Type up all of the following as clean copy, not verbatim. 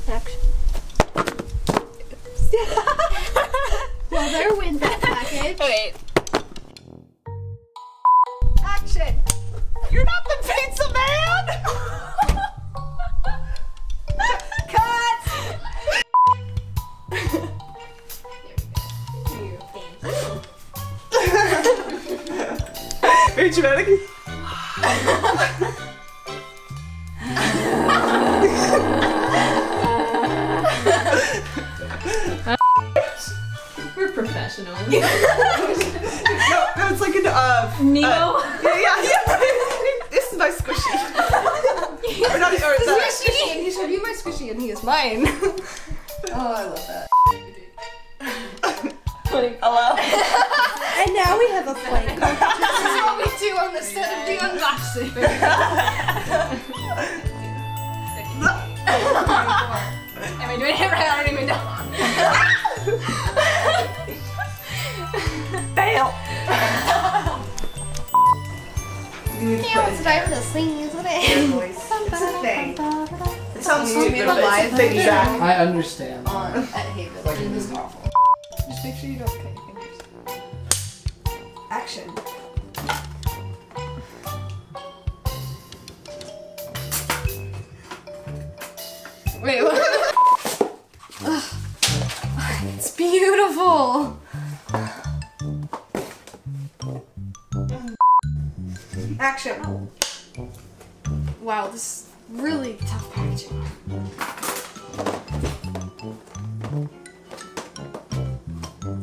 Action. Well, there wins that package. Wait. Action. You're not the pizza man! Cut! Very dramatic. We're professionals. No, it's like an Nemo? Yeah. This is my squishy. Or not, or This is my that. squishy, and he showed you my squishy, and he is mine. Oh, I love that. Hello. And now we have a flight competition. This is what we do on the set of the unboxing. Am I doing it right? I don't even know. Fail. It's time to sing, isn't it? It's a thing. It sounds stupid, but live it's a thing, Jack. I understand. At Haven. It is awful. Just make sure you don't cut your fingers. Action. Wait, what? It's beautiful. Action. Wow, this is really tough packaging.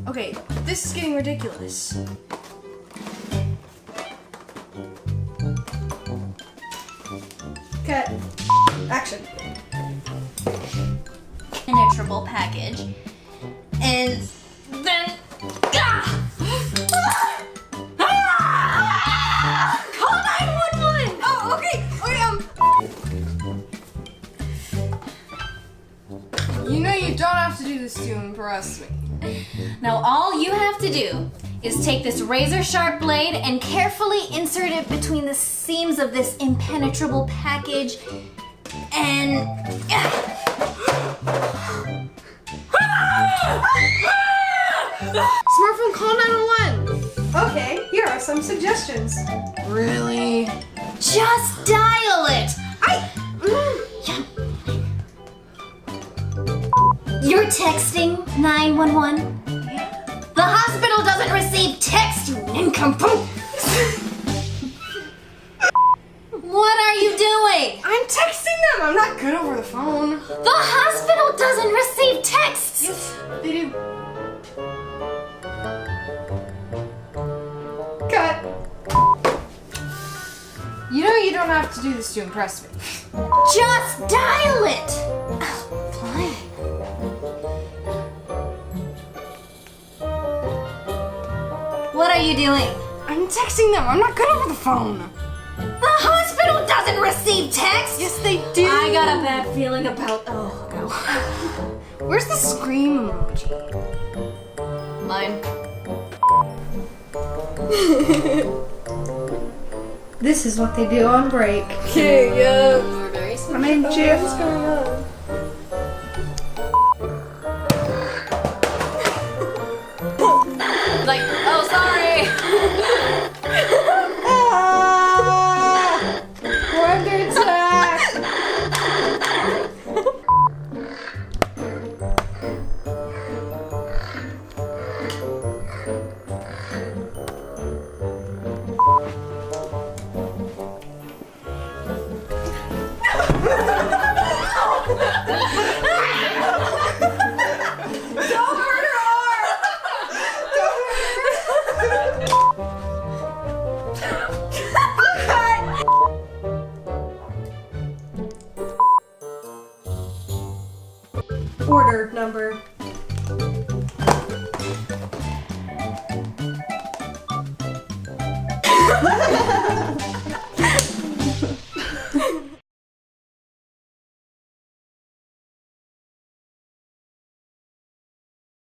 Okay, this is getting ridiculous. Cut. Action. Penetrable package. And then. Call 911! Oh, okay. You know you don't have to do this to impress me. Now all you have to do is take this razor sharp blade and carefully insert it between the seams of this impenetrable package and... Smartphone, call 911. Okay, here are some suggestions. Really? Just dial it! You're texting 911? The hospital doesn't receive text, you nincompoop! What are you doing? I'm texting them. I'm not good over the phone. The hospital doesn't receive texts! Yes, they do. Cut. You know you don't have to do this to impress me. Just dial it! Fine. What are you doing? I'm texting them. I'm not good over the phone. The hospital doesn't receive text! Yes, they do. I got a bad feeling about... Oh, no. Where's the scream emoji? Mine. This is what they do on break. Okay, yeah. We're very I mean, Jeff. What's going on? Like, oh, sorry. We're under attack. Don't hurt her arm. Don't hurt her. Order number.